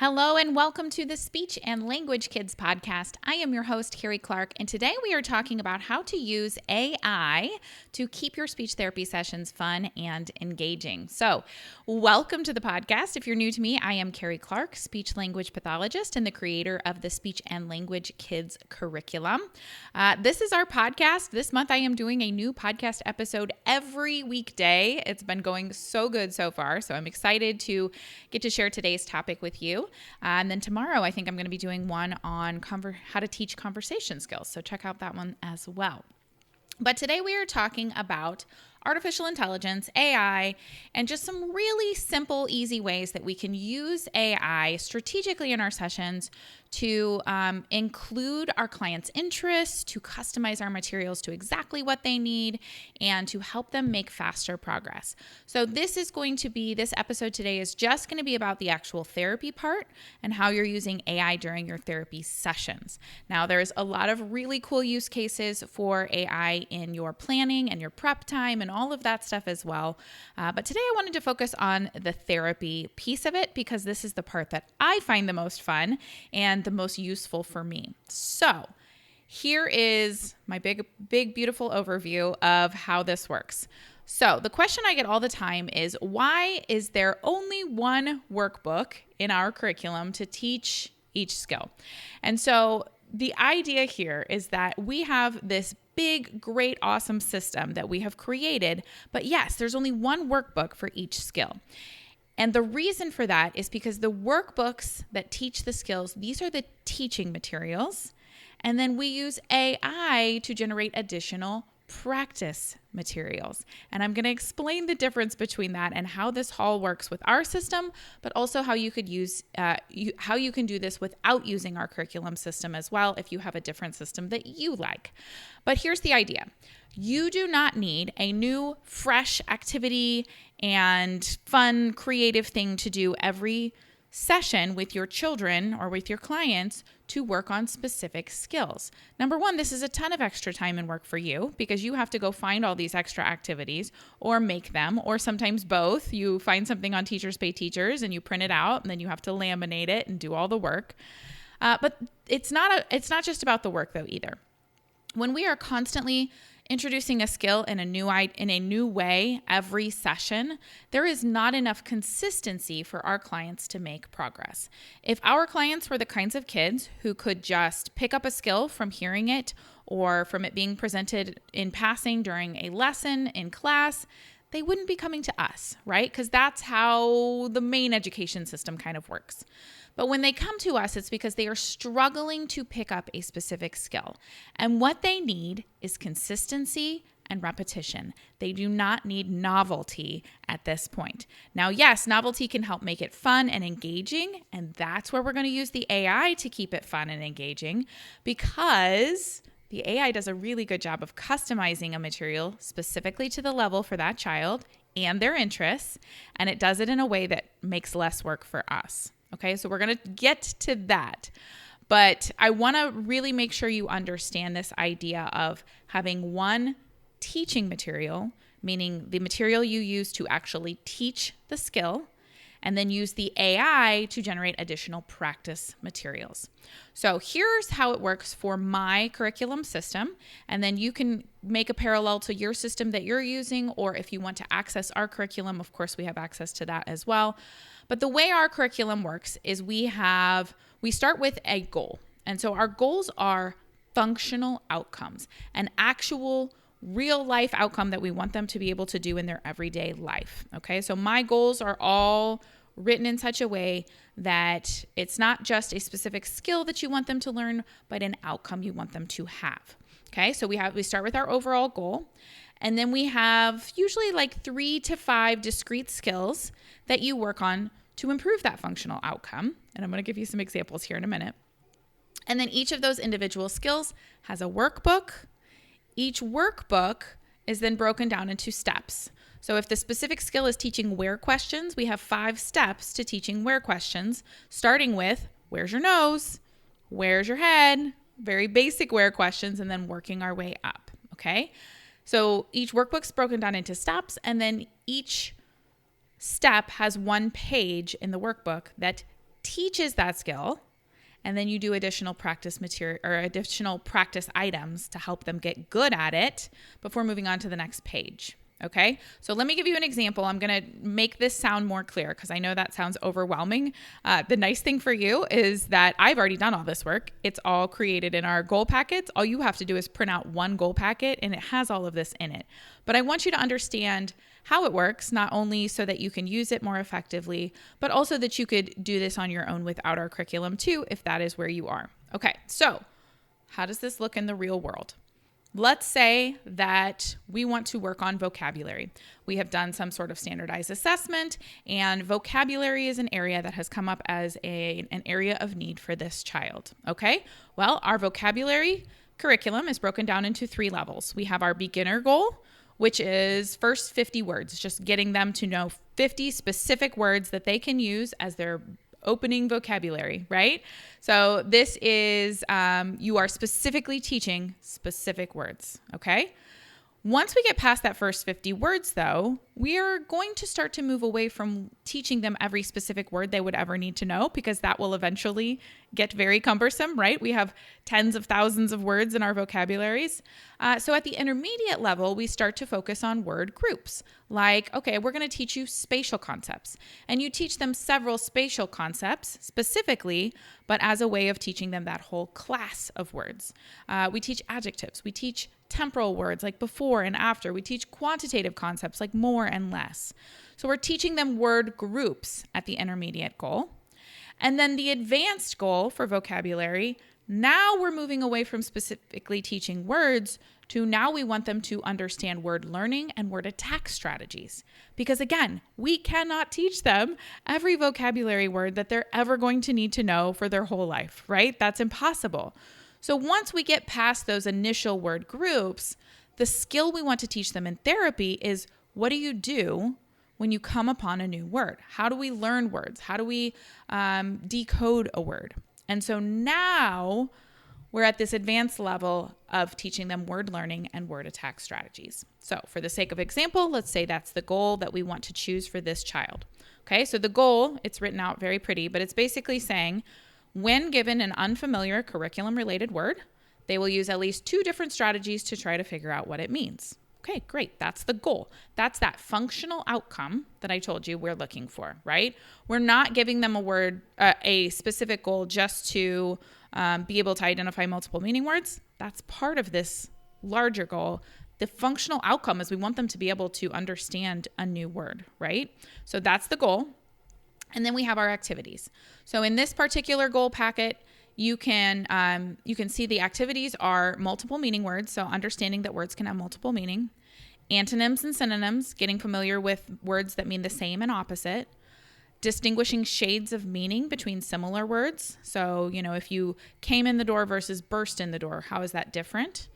Hello and welcome to the Speech and Language Kids podcast. I am your host, Carrie Clark, and today we are talking about how to use AI to keep your speech therapy sessions fun and engaging. So, welcome to the podcast. If you're new to me, I am Carrie Clark, speech language pathologist and the creator of the Speech and Language Kids curriculum. This is our podcast. This month I am doing a new podcast episode every weekday. It's been going so good so far, so I'm excited to get to share today's topic with you. And then tomorrow, I think I'm going to be doing one on how to teach conversation skills. So check out that one as well. But today we are talking about artificial intelligence, AI, and just some really simple, easy ways that we can use AI strategically in our sessions to include our clients' interests, to customize our materials to exactly what they need, and to help them make faster progress. So this episode today is just going to be about the actual therapy part and how you're using AI during your therapy sessions. Now, there's a lot of really cool use cases for AI in your planning and your prep time and all of that stuff as well. But today I wanted to focus on the therapy piece of it because this is the part that I find the most fun and the most useful for me. So here is my big, beautiful overview of how this works. So the question I get all the time is, why is there only one workbook in our curriculum to teach each skill? And so the idea here is that we have this big, great, awesome system that we have created, but yes, there's only one workbook for each skill. And the reason for that is because the workbooks that teach the skills, these are the teaching materials. And then we use AI to generate additional practice materials. And I'm going to explain the difference between that and how this all works with our system, but also how you could how you can do this without using our curriculum system as well if you have a different system that you like. But here's the idea. You do not need a new, fresh activity and fun, creative thing to do every session with your children or with your clients to work on specific skills. Number one, this is a ton of extra time and work for you because you have to go find all these extra activities or make them, or sometimes both. You find something on Teachers Pay Teachers and you print it out and then you have to laminate it and do all the work. But it's not just about the work though either. When we are constantly introducing a skill in a new way every session, there is not enough consistency for our clients to make progress. If our clients were the kinds of kids who could just pick up a skill from hearing it or from it being presented in passing during a lesson in class, they wouldn't be coming to us, right? Because that's how the main education system kind of works. But when they come to us, it's because they are struggling to pick up a specific skill. And what they need is consistency and repetition. They do not need novelty at this point. Now, yes, novelty can help make it fun and engaging, and that's where we're going to use the AI to keep it fun and engaging, because the AI does a really good job of customizing a material specifically to the level for that child and their interests, and it does it in a way that makes less work for us. Okay, so we're going to get to that. But I want to really make sure you understand this idea of having one teaching material, meaning the material you use to actually teach the skill, and then use the AI to generate additional practice materials. So here's how it works for my curriculum system, and then you can make a parallel to your system that you're using, or if you want to access our curriculum, of course, we have access to that as well. But the way our curriculum works is we start with a goal. And so our goals are functional outcomes, an actual real life outcome that we want them to be able to do in their everyday life. Okay, so my goals are all written in such a way that it's not just a specific skill that you want them to learn, but an outcome you want them to have. Okay, so we start with our overall goal, and then we have usually like 3 to 5 discrete skills that you work on to improve that functional outcome. And I'm going to give you some examples here in a minute. And then each of those individual skills has a workbook. Each workbook is then broken down into steps. So if the specific skill is teaching where questions, we have 5 steps to teaching where questions, starting with where's your nose, where's your head, very basic where questions, and then working our way up. Okay. So each workbook's broken down into steps, and then each step has one page in the workbook that teaches that skill, and then you do additional practice material or additional practice items to help them get good at it before moving on to the next page. Okay, so let me give you an example. I'm going to make this sound more clear because I know that sounds overwhelming. The nice thing for you is that I've already done all this work. It's all created in our goal packets. All you have to do is print out one goal packet and it has all of this in it. But I want you to understand how it works, not only so that you can use it more effectively, but also that you could do this on your own without our curriculum too, if that is where you are. Okay, so how does this look in the real world? Let's say that we want to work on vocabulary. We have done some sort of standardized assessment, and vocabulary is an area that has come up as an area of need for this child. Okay, well, our vocabulary curriculum is broken down into 3 levels. We have our beginner goal, which is first 50 words, just getting them to know 50 specific words that they can use as their opening vocabulary, right? So this is, you are specifically teaching specific words, okay? Once we get past that first 50 words, though, we are going to start to move away from teaching them every specific word they would ever need to know, because that will eventually get very cumbersome, right? We have tens of thousands of words in our vocabularies. So at the intermediate level, we start to focus on word groups. Like, okay, we're going to teach you spatial concepts. And you teach them several spatial concepts specifically, but as a way of teaching them that whole class of words. We teach adjectives. We teach temporal words like before and after. We teach quantitative concepts like more and less. So we're teaching them word groups at the intermediate goal. And then the advanced goal for vocabulary, now we're moving away from specifically teaching words to now we want them to understand word learning and word attack strategies. Because again, we cannot teach them every vocabulary word that they're ever going to need to know for their whole life, right? That's impossible. So once we get past those initial word groups, the skill we want to teach them in therapy is, what do you do when you come upon a new word? How do we learn words? How do we decode a word? And so now we're at this advanced level of teaching them word learning and word attack strategies. So for the sake of example, let's say that's the goal that we want to choose for this child. Okay, so the goal, it's written out very pretty, but it's basically saying, when given an unfamiliar curriculum-related word, they will use at least 2 different strategies to try to figure out what it means. Okay, great. That's the goal. That's that functional outcome that I told you we're looking for, right? We're not giving them a specific goal just to be able to identify multiple meaning words. That's part of this larger goal. The functional outcome is we want them to be able to understand a new word, right? So that's the goal. And then we have our activities. So in this particular goal packet, you can see the activities are multiple meaning words. So understanding that words can have multiple meaning. Antonyms and synonyms, getting familiar with words that mean the same and opposite. Distinguishing shades of meaning between similar words. So, if you came in the door versus burst in the door, how is that different?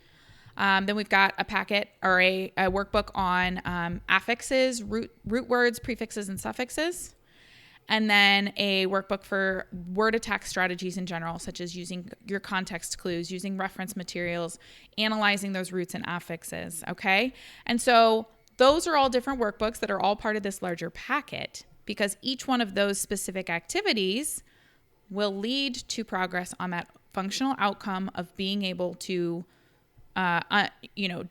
Then we've got a packet or a workbook on affixes, root words, prefixes, and suffixes. And then a workbook for word attack strategies in general, such as using your context clues, using reference materials, analyzing those roots and affixes, okay? And so those are all different workbooks that are all part of this larger packet, because each one of those specific activities will lead to progress on that functional outcome of being able to,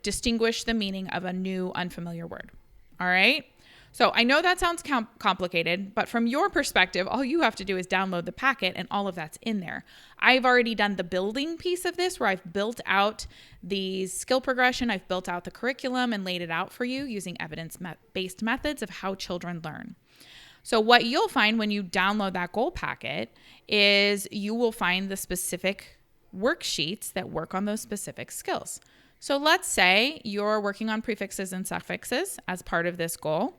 distinguish the meaning of a new unfamiliar word, all right? So I know that sounds complicated, but from your perspective, all you have to do is download the packet and all of that's in there. I've already done the building piece of this where I've built out the skill progression, I've built out the curriculum and laid it out for you using evidence-based methods of how children learn. So what you'll find when you download that goal packet is you will find the specific worksheets that work on those specific skills. So let's say you're working on prefixes and suffixes as part of this goal.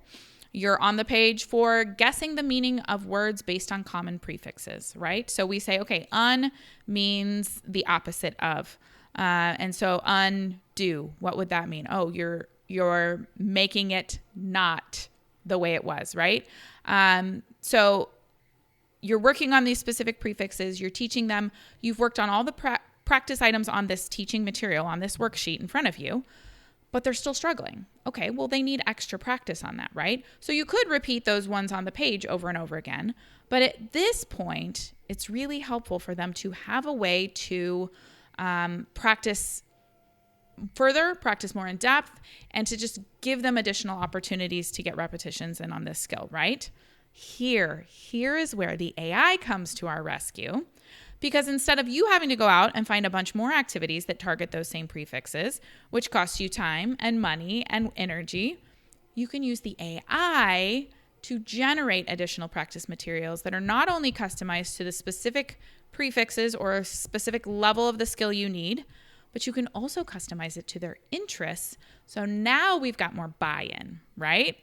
You're on the page for guessing the meaning of words based on common prefixes, right? So we say, okay, un means the opposite of. And so undo, what would that mean? Oh, you're making it not the way it was, right? So you're working on these specific prefixes, you're teaching them, you've worked on all the practice items on this teaching material, on this worksheet in front of you. but they're still struggling. Okay, well, they need extra practice on that, right? So you could repeat those ones on the page over and over again. But at this point, it's really helpful for them to have a way to practice further, practice more in depth, and to just give them additional opportunities to get repetitions in on this skill, right? Here is where the AI comes to our rescue. Because instead of you having to go out and find a bunch more activities that target those same prefixes, which cost you time and money and energy, you can use the AI to generate additional practice materials that are not only customized to the specific prefixes or a specific level of the skill you need, but you can also customize it to their interests. So now we've got more buy-in, right?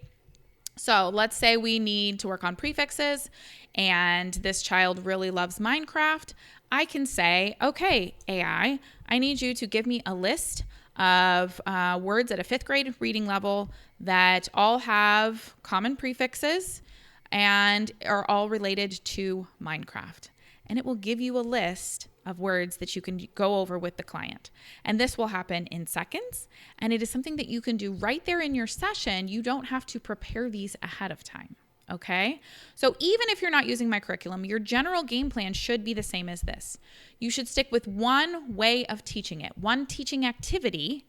So let's say we need to work on prefixes and this child really loves Minecraft. I can say, okay, AI, I need you to give me a list of words at a 5th grade reading level that all have common prefixes and are all related to Minecraft. And it will give you a list of words that you can go over with the client. And this will happen in seconds. And it is something that you can do right there in your session. You don't have to prepare these ahead of time. Okay? So even if you're not using my curriculum, your general game plan should be the same as this. You should stick with one way of teaching it, one teaching activity,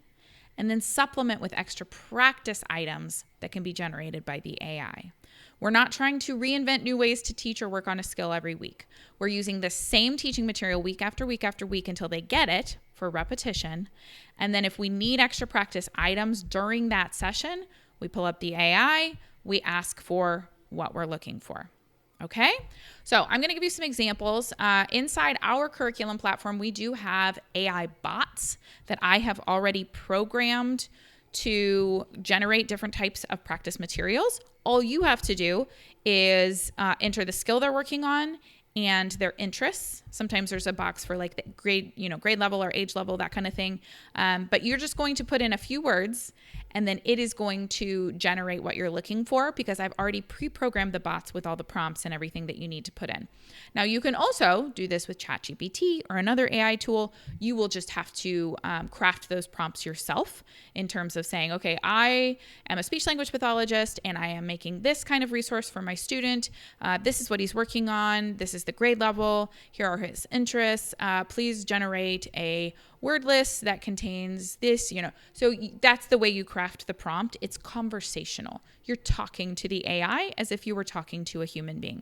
and then supplement with extra practice items that can be generated by the AI. We're not trying to reinvent new ways to teach or work on a skill every week. We're using the same teaching material week after week after week until they get it for repetition. And then if we need extra practice items during that session, we pull up the AI, we ask for what we're looking for. Okay? So I'm going to give you some examples. Inside our curriculum platform, we do have AI bots that I have already programmed to generate different types of practice materials. All you have to do is enter the skill they're working on and their interests. Sometimes there's a box for like the grade level or age level, that kind of thing. But you're just going to put in a few words and then it is going to generate what you're looking for because I've already pre-programmed the bots with all the prompts and everything that you need to put in. Now you can also do this with ChatGPT or another AI tool. You will just have to craft those prompts yourself in terms of saying, okay, I am a speech language pathologist and I am making this kind of resource for my student. This is what he's working on. This is the grade level. Here are his interests. Please generate a word list that contains this, So that's the way you craft the prompt. It's conversational. You're talking to the AI as if you were talking to a human being.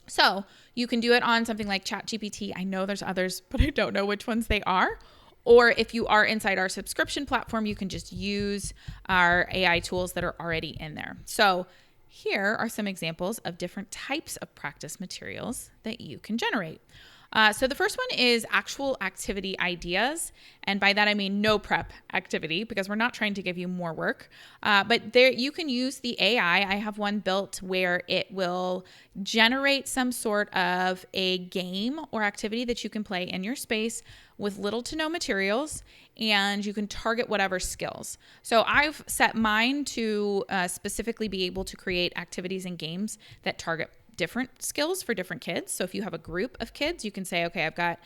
So you can do it on something like ChatGPT. I know there's others, but I don't know which ones they are. Or if you are inside our subscription platform, you can just use our AI tools that are already in there. So here are some examples of different types of practice materials that you can generate. So the first one is actual activity ideas. And by that, I mean no prep activity because we're not trying to give you more work. But there you can use the AI. I have one built where it will generate some sort of a game or activity that you can play in your space with little to no materials, and you can target whatever skills. So I've set mine to specifically be able to create activities and games that target different skills for different kids. So if you have a group of kids, you can say, okay, I've got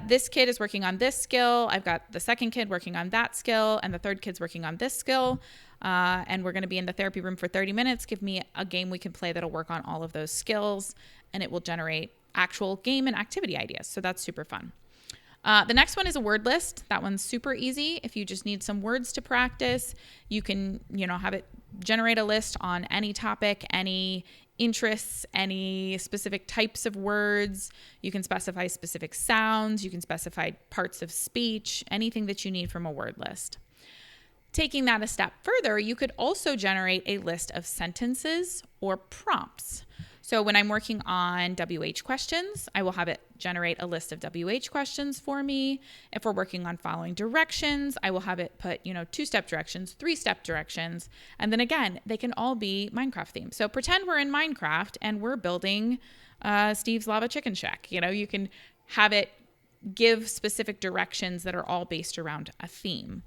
this kid is working on this skill. I've got the second kid working on that skill, and the third kid's working on this skill. And we're going to be in the therapy room for 30 minutes. Give me a game we can play that'll work on all of those skills, and it will generate actual game and activity ideas. So that's super fun. The next one is a word list. That one's super easy. If you just need some words to practice, you can, have it generate a list on any topic, any interests, any specific types of words. You can specify specific sounds. You can specify parts of speech, anything that you need from a word list. Taking that a step further, you could also generate a list of sentences or prompts. So when I'm working on WH questions, I will have it generate a list of WH questions for me. If we're working on following directions, I will have it put, 2-step directions, 3-step directions. And then again, they can all be Minecraft themed. So pretend we're in Minecraft and we're building Steve's Lava Chicken Shack. You can have it give specific directions that are all based around a theme.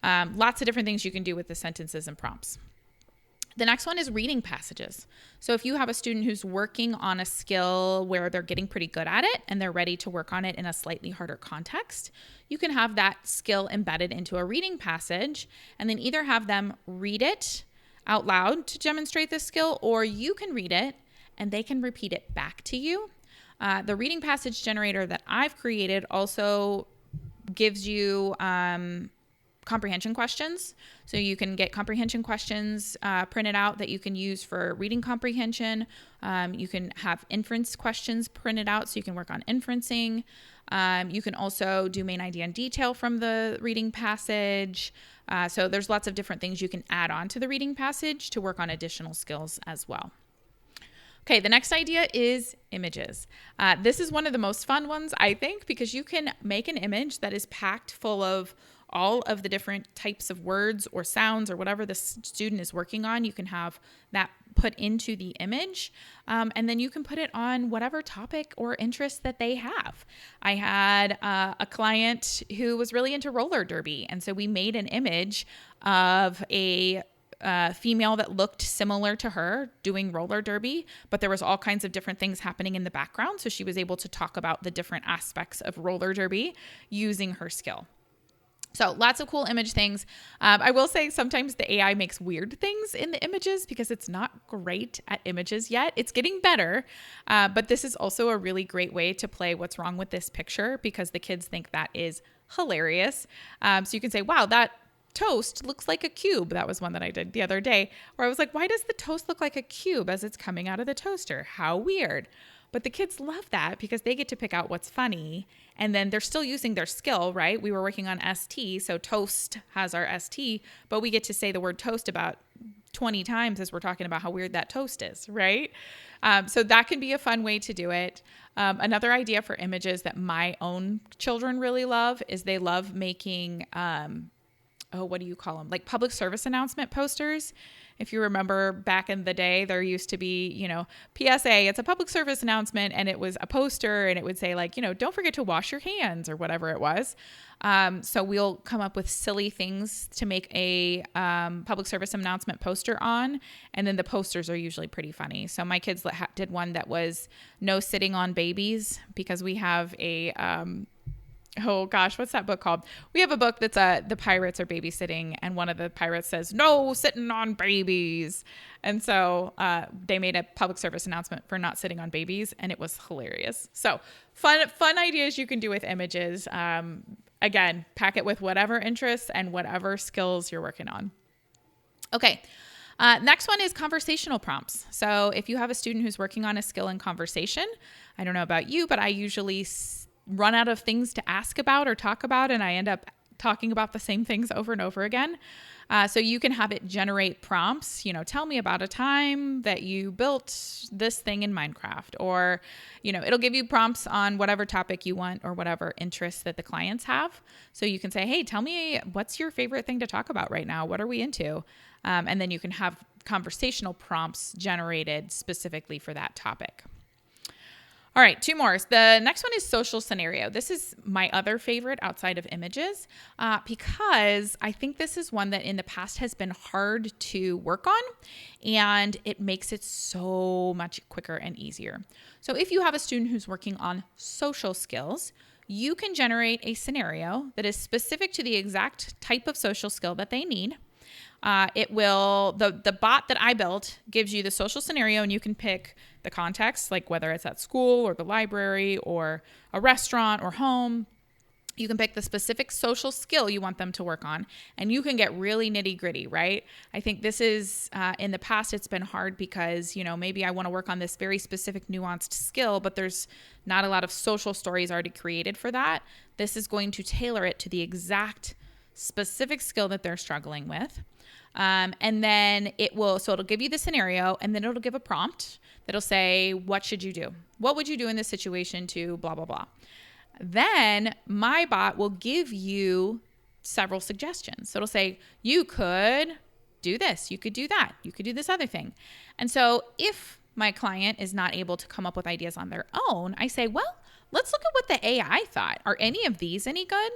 Lots of different things you can do with the sentences and prompts. The next one is reading passages. So if you have a student who's working on a skill where they're getting pretty good at it and they're ready to work on it in a slightly harder context, you can have that skill embedded into a reading passage and then either have them read it out loud to demonstrate this skill, or you can read it and they can repeat it back to you. The reading passage generator that I've created also gives you comprehension questions. So you can get comprehension questions printed out that you can use for reading comprehension. You can have inference questions printed out so you can work on inferencing. You can also do main idea and detail from the reading passage. So there's lots of different things you can add on to the reading passage to work on additional skills as well. Okay, the next idea is images. This is one of the most fun ones, I think, because you can make an image that is packed full of all of the different types of words or sounds or whatever the student is working on. You can have that put into the image, and then you can put it on whatever topic or interest that they have. I had a client who was really into roller derby, and so we made an image of a female that looked similar to her doing roller derby, but there was all kinds of different things happening in the background. So she was able to talk about the different aspects of roller derby using her skill. So lots of cool image things. I will say sometimes the AI makes weird things in the images because it's not great at images yet. It's getting better, but this is also a really great way to play what's wrong with this picture because the kids think that is hilarious. So you can say, wow, that toast looks like a cube. That was one that I did the other day where I was like, why does the toast look like a cube as it's coming out of the toaster? How weird. But the kids love that because they get to pick out what's funny and then they're still using their skill, right? We were working on ST, so toast has our ST, but we get to say the word toast about 20 times as we're talking about how weird that toast is, right? So that can be a fun way to do it. Another idea for images that my own children really love is they love making what do you call them? Like public service announcement posters. If you remember back in the day, there used to be, PSA, it's a public service announcement, and it was a poster and it would say like, don't forget to wash your hands or whatever it was. So we'll come up with silly things to make a public service announcement poster on. And then the posters are usually pretty funny. So my kids did one that was no sitting on babies because we have a, oh gosh, what's that book called? We have a book that's the pirates are babysitting, and one of the pirates says, no sitting on babies. And so they made a public service announcement for not sitting on babies, and it was hilarious. So fun ideas you can do with images. Again, pack it with whatever interests and whatever skills you're working on. Okay. Next one is conversational prompts. So if you have a student who's working on a skill in conversation, I don't know about you, but I usually run out of things to ask about or talk about, and I end up talking about the same things over and over again. So you can have it generate prompts, tell me about a time that you built this thing in Minecraft, or, it'll give you prompts on whatever topic you want or whatever interests that the clients have. So you can say, hey, tell me what's your favorite thing to talk about right now? What are we into? And then you can have conversational prompts generated specifically for that topic. All right, two more. The next one is social scenario. This is my other favorite outside of images because I think this is one that in the past has been hard to work on, and it makes it so much quicker and easier. So if you have a student who's working on social skills, you can generate a scenario that is specific to the exact type of social skill that they need. The bot that I built gives you the social scenario, and you can pick the context, like whether it's at school or the library or a restaurant or home. You can pick the specific social skill you want them to work on, and you can get really nitty gritty, right? I think this is, in the past, it's been hard because, maybe I want to work on this very specific nuanced skill, but there's not a lot of social stories already created for that. This is going to tailor it to the exact specific skill that they're struggling with. And then it'll give you the scenario, and then it'll give a prompt that'll say, what should you do? What would you do in this situation to blah, blah, blah. Then my bot will give you several suggestions. So it'll say, you could do this, you could do that, you could do this other thing. And so if my client is not able to come up with ideas on their own, I say, well, let's look at what the AI thought. Are any of these any good?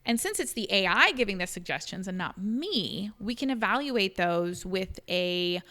And since it's the AI giving the suggestions and not me, we can evaluate those with a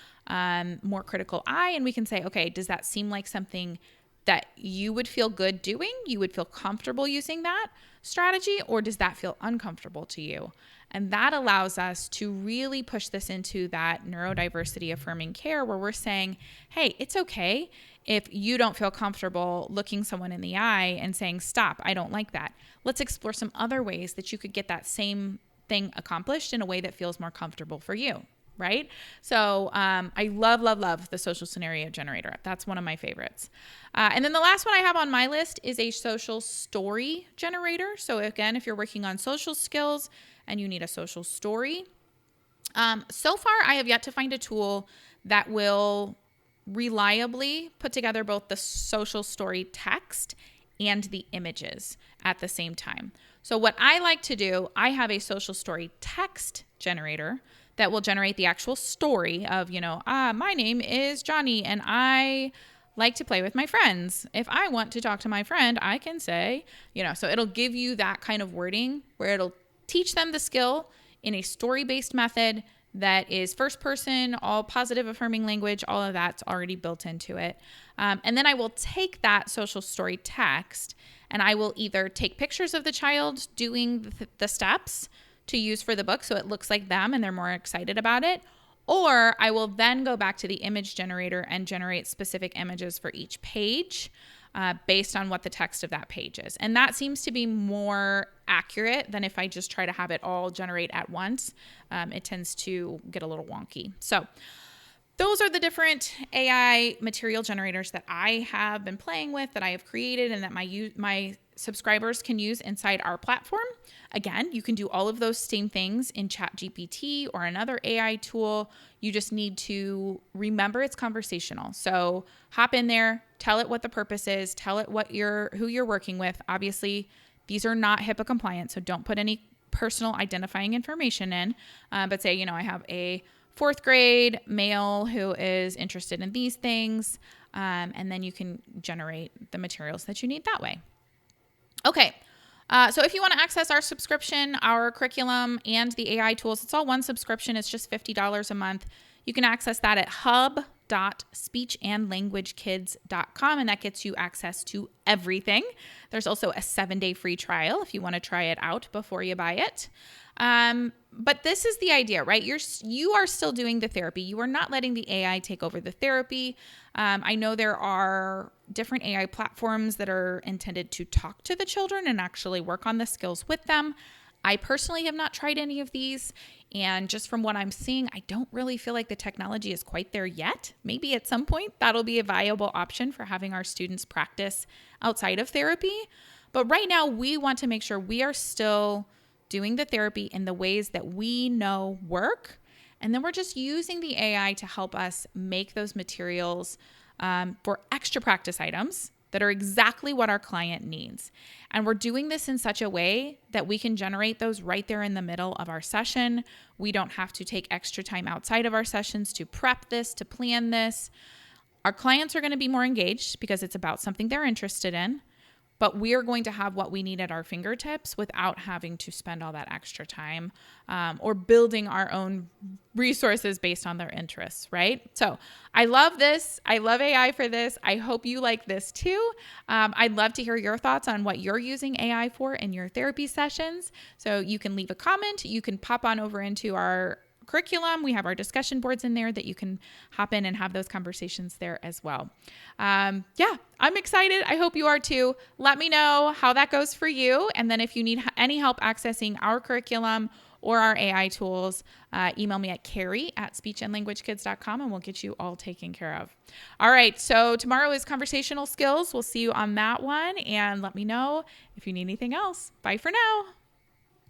more critical eye. And we can say, okay, does that seem like something that you would feel good doing? You would feel comfortable using that strategy, or does that feel uncomfortable to you? And that allows us to really push this into that neurodiversity affirming care where we're saying, hey, it's okay if you don't feel comfortable looking someone in the eye and saying, stop, I don't like that. Let's explore some other ways that you could get that same thing accomplished in a way that feels more comfortable for you, right? So I love the social scenario generator. That's one of my favorites. And then the last one I have on my list is a social story generator. So again, if you're working on social skills and you need a social story, so far I have yet to find a tool that will reliably put together both the social story text and the images at the same time. So what I like to do, I have a social story text generator that will generate the actual story of, my name is Johnny and I like to play with my friends. If I want to talk to my friend, I can say, so it'll give you that kind of wording where it'll teach them the skill in a story-based method that is first person, all positive affirming language, all of that's already built into it. And then I will take that social story text and I will either take pictures of the child doing the steps to use for the book so it looks like them and they're more excited about it, or I will then go back to the image generator and generate specific images for each page based on what the text of that page is. And that seems to be more accurate than if I just try to have it all generate at once. It tends to get a little wonky. So those are the different AI material generators that I have been playing with, that I have created, and that my subscribers can use inside our platform. Again, you can do all of those same things in ChatGPT or another AI tool. You just need to remember it's conversational. So hop in there, tell it what the purpose is, tell it who you're working with. Obviously, these are not HIPAA compliant, so don't put any personal identifying information in, but say, I have a 4th grade male who is interested in these things, and then you can generate the materials that you need that way. Okay, so if you want to access our subscription, our curriculum, and the AI tools, it's all one subscription. It's just $50 a month. You can access that at hub.speechandlanguagekids.com, and that gets you access to everything. There's also a 7-day free trial if you want to try it out before you buy it. But this is the idea, right? You are still doing the therapy. You are not letting the AI take over the therapy. I know there are different AI platforms that are intended to talk to the children and actually work on the skills with them. I personally have not tried any of these. And just from what I'm seeing, I don't really feel like the technology is quite there yet. Maybe at some point that'll be a viable option for having our students practice outside of therapy. But right now we want to make sure we are still doing the therapy in the ways that we know work. And then we're just using the AI to help us make those materials for extra practice items that are exactly what our client needs. And we're doing this in such a way that we can generate those right there in the middle of our session. We don't have to take extra time outside of our sessions to prep this, to plan this. Our clients are going to be more engaged because it's about something they're interested in. But we're going to have what we need at our fingertips without having to spend all that extra time or building our own resources based on their interests, right? So I love this. I love AI for this. I hope you like this too. I'd love to hear your thoughts on what you're using AI for in your therapy sessions. So you can leave a comment. You can pop on over into our curriculum. We have our discussion boards in there that you can hop in and have those conversations there as well. I'm excited. I hope you are too. Let me know how that goes for you. And then if you need any help accessing our curriculum or our AI tools, email me at carrie@speechandlanguagekids.com and we'll get you all taken care of. All right. So tomorrow is conversational skills. We'll see you on that one. And let me know if you need anything else. Bye for now.